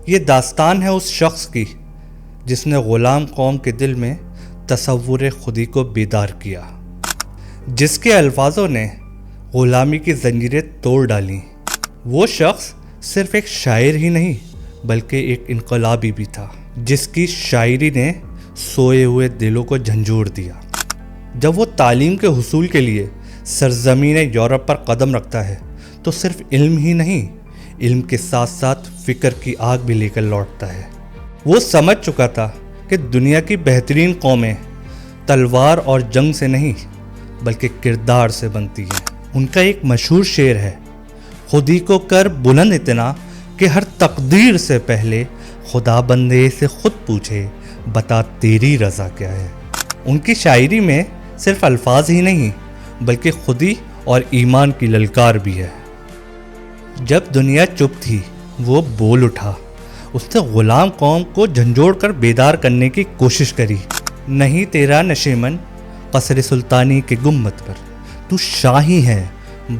یہ داستان ہے اس شخص کی جس نے غلام قوم کے دل میں تصور خودی کو بیدار کیا، جس کے الفاظوں نے غلامی کی زنجیریں توڑ ڈالیں۔ وہ شخص صرف ایک شاعر ہی نہیں بلکہ ایک انقلابی بھی تھا، جس کی شاعری نے سوئے ہوئے دلوں کو جھنجھوڑ دیا۔ جب وہ تعلیم کے حصول کے لیے سرزمین یورپ پر قدم رکھتا ہے تو صرف علم ہی نہیں، علم کے ساتھ ساتھ فکر کی آگ بھی لے کر لوٹتا ہے۔ وہ سمجھ چکا تھا کہ دنیا کی بہترین قومیں تلوار اور جنگ سے نہیں بلکہ کردار سے بنتی ہیں۔ ان کا ایک مشہور شعر ہے، خودی کو کر بلند اتنا کہ ہر تقدیر سے پہلے خدا بندے سے خود پوچھے بتا تیری رضا کیا ہے۔ ان کی شاعری میں صرف الفاظ ہی نہیں بلکہ خودی اور ایمان کی للکار بھی ہے۔ جب دنیا چپ تھی وہ بول اٹھا، اس نے غلام قوم کو جھنجھوڑ کر بیدار کرنے کی کوشش کری۔ نہیں تیرا نشیمن قصر سلطانی کے گنبد پر، تو شاہی ہے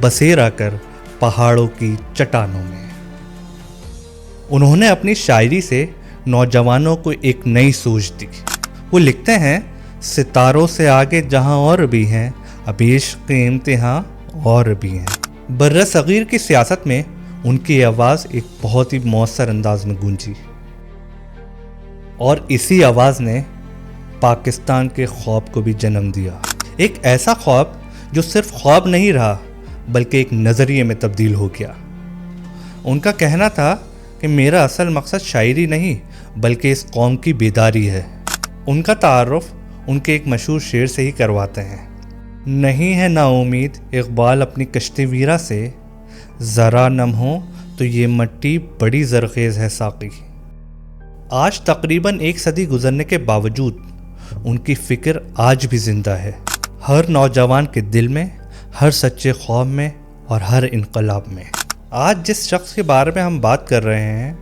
بسیرا کر پہاڑوں کی چٹانوں میں۔ انہوں نے اپنی شاعری سے نوجوانوں کو ایک نئی سوچ دی۔ وہ لکھتے ہیں، ستاروں سے آگے جہاں اور بھی ہیں، اب عشق کے امتحان اور بھی ہیں۔ برِ صغیر کی سیاست میں ان کی آواز ایک بہت ہی مؤثر انداز میں گونجی، اور اسی آواز نے پاکستان کے خواب کو بھی جنم دیا۔ ایک ایسا خواب جو صرف خواب نہیں رہا بلکہ ایک نظریے میں تبدیل ہو گیا۔ ان کا کہنا تھا کہ میرا اصل مقصد شاعری نہیں بلکہ اس قوم کی بیداری ہے۔ ان کا تعارف ان کے ایک مشہور شعر سے ہی کرواتے ہیں، نہیں ہے نا امید اقبال اپنی کشتی ویرا سے، ذرا نم ہو تو یہ مٹی بڑی زرخیز ہے ساقی۔ آج تقریباً 1 صدی گزرنے کے باوجود ان کی فکر آج بھی زندہ ہے، ہر نوجوان کے دل میں، ہر سچے خواب میں اور ہر انقلاب میں۔ آج جس شخص کے بارے میں ہم بات کر رہے ہیں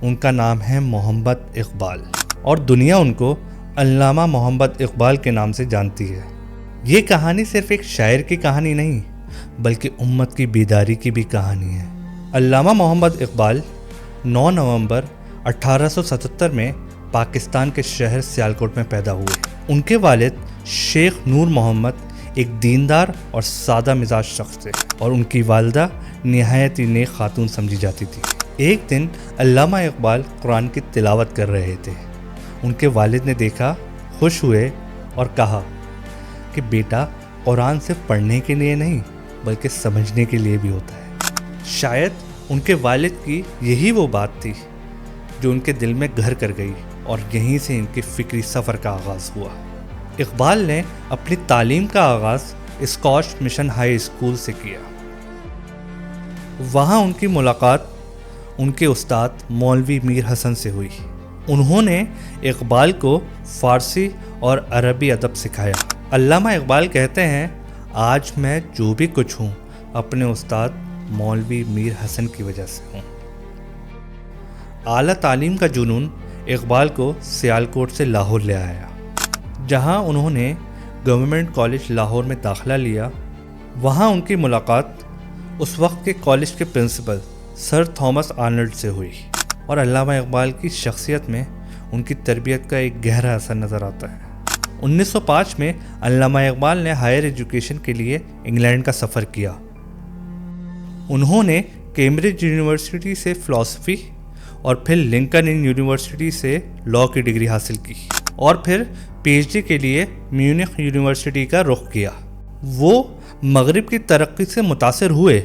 ان کا نام ہے محمد اقبال، اور دنیا ان کو علامہ محمد اقبال کے نام سے جانتی ہے۔ یہ کہانی صرف ایک شاعر کی کہانی نہیں بلکہ امت کی بیداری کی بھی کہانی ہے۔ علامہ محمد اقبال 9 نومبر 1877 میں پاکستان کے شہر سیالکوٹ میں پیدا ہوئے۔ ان کے والد شیخ نور محمد ایک دیندار اور سادہ مزاج شخص تھے، اور ان کی والدہ نہایت ہی نیک خاتون سمجھی جاتی تھی۔ ایک دن علامہ اقبال قرآن کی تلاوت کر رہے تھے۔ ان کے والد نے دیکھا، خوش ہوئے اور کہا کہ بیٹا، قرآن صرف پڑھنے کے لیے نہیں بلکہ سمجھنے کے لیے بھی ہوتا ہے۔ شاید ان کے والد کی یہی وہ بات تھی جو ان کے دل میں گھر کر گئی، اور یہیں سے ان کے فکری سفر کا آغاز ہوا۔ اقبال نے اپنی تعلیم کا آغاز اسکاش مشن ہائی اسکول سے کیا۔ وہاں ان کی ملاقات ان کے استاد مولوی میر حسن سے ہوئی۔ انہوں نے اقبال کو فارسی اور عربی ادب سکھایا۔ علامہ اقبال کہتے ہیں، آج میں جو بھی کچھ ہوں اپنے استاد مولوی میر حسن کی وجہ سے ہوں۔ اعلیٰ تعلیم کا جنون اقبال کو سیالکوٹ سے لاہور لے آیا، جہاں انہوں نے گورنمنٹ کالج لاہور میں داخلہ لیا۔ وہاں ان کی ملاقات اس وقت کے کالج کے پرنسپل سر تھامس آرنلڈ سے ہوئی، اور علامہ اقبال کی شخصیت میں ان کی تربیت کا ایک گہرا اثر نظر آتا ہے۔ 1905 میں علامہ اقبال نے ہائر ایجوکیشن کے لیے انگلینڈ کا سفر کیا۔ انہوں نے کیمبرج یونیورسٹی سے فلسفی اور پھر لنکن یونیورسٹی سے لاء کی ڈگری حاصل کی، اور پھر پی ایچ ڈی کے لیے میونخ یونیورسٹی کا رخ کیا۔ وہ مغرب کی ترقی سے متاثر ہوئے،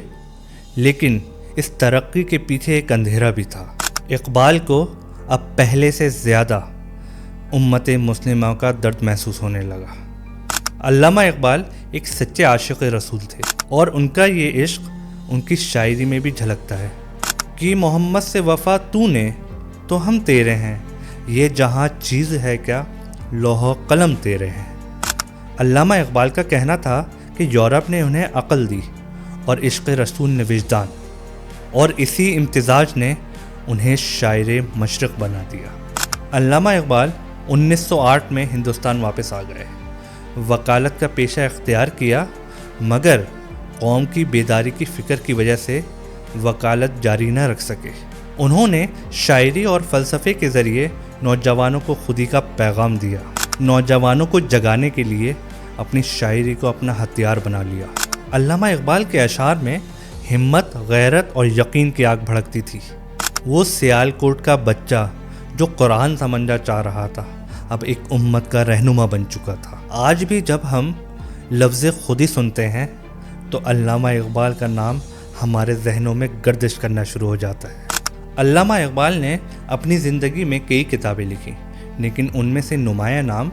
لیکن اس ترقی کے پیچھے ایک اندھیرا بھی تھا۔ اقبال کو اب پہلے سے زیادہ امت مسلمہ کا درد محسوس ہونے لگا۔ علامہ اقبال ایک سچے عاشق رسول تھے، اور ان کا یہ عشق ان کی شاعری میں بھی جھلکتا ہے کہ محمد سے وفا تو نے تو ہم تیرے ہیں، یہ جہاں چیز ہے کیا لوح و قلم تیرے ہیں۔ علامہ اقبال کا کہنا تھا کہ یورپ نے انہیں عقل دی اور عشق رسول نے وجدان، اور اسی امتزاج نے انہیں شاعر مشرق بنا دیا۔ علامہ اقبال 1908 میں ہندوستان واپس آ گئے، وکالت کا پیشہ اختیار کیا، مگر قوم کی بیداری کی فکر کی وجہ سے وکالت جاری نہ رکھ سکے۔ انہوں نے شاعری اور فلسفے کے ذریعے نوجوانوں کو خودی کا پیغام دیا، نوجوانوں کو جگانے کے لیے اپنی شاعری کو اپنا ہتھیار بنا لیا۔ علامہ اقبال کے اشعار میں ہمت، غیرت اور یقین کی آگ بھڑکتی تھی۔ وہ سیال کوٹ کا بچہ جو قرآن سمجھنا چاہ رہا تھا، اب ایک امت کا رہنما بن چکا تھا۔ آج بھی جب ہم لفظ خودی سنتے ہیں تو علامہ اقبال کا نام ہمارے ذہنوں میں گردش کرنا شروع ہو جاتا ہے۔ علامہ اقبال نے اپنی زندگی میں کئی کتابیں لکھی، لیکن ان میں سے نمایاں نام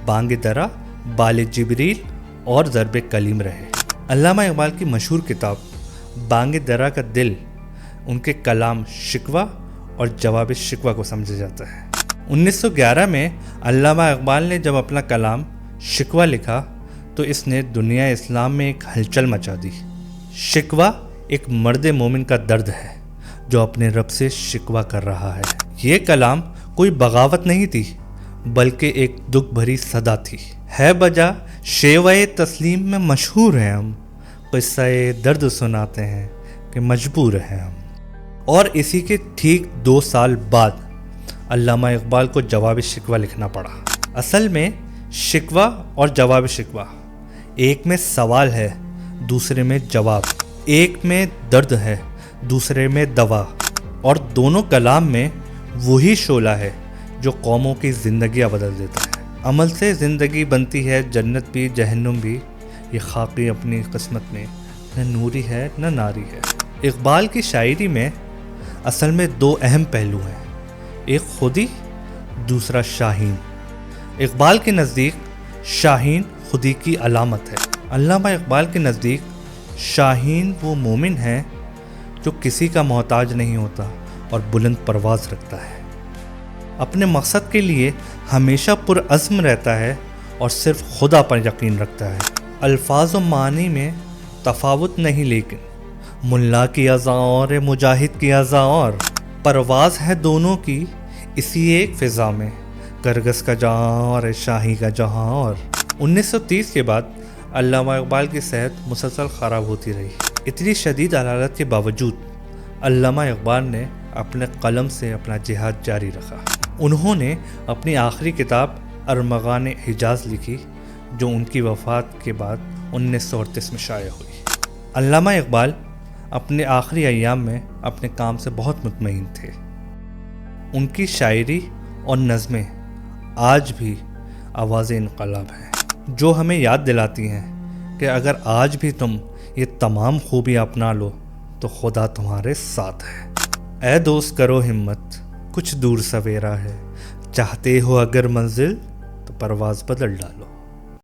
بانگ درا، بال جبریل اور ضرب کلیم رہے۔ علامہ اقبال کی مشہور کتاب بانگ درا کا دل ان کے کلام شکوہ اور جواب شکوہ کو سمجھا جاتا ہے۔ 1911 میں علامہ اقبال نے جب اپنا کلام شکوہ لکھا تو اس نے دنیا اسلام میں ایک ہلچل مچا دی۔ شکوہ ایک مرد مومن کا درد ہے جو اپنے رب سے شکوہ کر رہا ہے۔ یہ کلام کوئی بغاوت نہیں تھی، بلکہ ایک دکھ بھری صدا تھی۔ ہے بجا شیوائے تسلیم میں مشہور ہیں ہم، قصہ درد سناتے ہیں کہ مجبور ہیں ہم۔ اور اسی کے ٹھیک 2 سال بعد علامہ اقبال کو جواب شکوہ لکھنا پڑا۔ اصل میں شکوہ اور جواب شکوہ، ایک میں سوال ہے، دوسرے میں جواب، ایک میں درد ہے، دوسرے میں دوا، اور دونوں کلام میں وہی شعلہ ہے جو قوموں کی زندگیاں بدل دیتا ہے۔ عمل سے زندگی بنتی ہے جنت بھی جہنم بھی، یہ خاکی اپنی قسمت میں نہ نوری ہے نہ ناری ہے۔ اقبال کی شاعری میں اصل میں 2 اہم پہلو ہیں، ایک خودی، دوسرا شاہین۔ اقبال کے نزدیک شاہین خودی کی علامت ہے۔ علامہ اقبال کے نزدیک شاہین وہ مومن ہے جو کسی کا محتاج نہیں ہوتا اور بلند پرواز رکھتا ہے، اپنے مقصد کے لیے ہمیشہ پرعزم رہتا ہے اور صرف خدا پر یقین رکھتا ہے۔ الفاظ و معنی میں تفاوت نہیں، لیکن ملا کی اذاں اور مجاہد کی اذاں اور پرواز ہے دونوں کی اسی ایک فضا میں، کرگس کا جہاں اور شاہی کا جہاں اور۔ 1930 کے بعد علامہ اقبال کی صحت مسلسل خراب ہوتی رہی۔ اتنی شدید حرارت کے باوجود علامہ اقبال نے اپنے قلم سے اپنا جہاد جاری رکھا۔ انہوں نے اپنی آخری کتاب ارمغان حجاز لکھی جو ان کی وفات کے بعد 1938 میں شائع ہوئی۔ علامہ اقبال اپنے آخری ایام میں اپنے کام سے بہت مطمئن تھے۔ ان کی شاعری اور نظمیں آج بھی آواز انقلاب ہیں، جو ہمیں یاد دلاتی ہیں کہ اگر آج بھی تم یہ تمام خوبیاں اپنا لو تو خدا تمہارے ساتھ ہے۔ اے دوست کرو ہمت، کچھ دور سویرا ہے، چاہتے ہو اگر منزل تو پرواز بدل ڈالو۔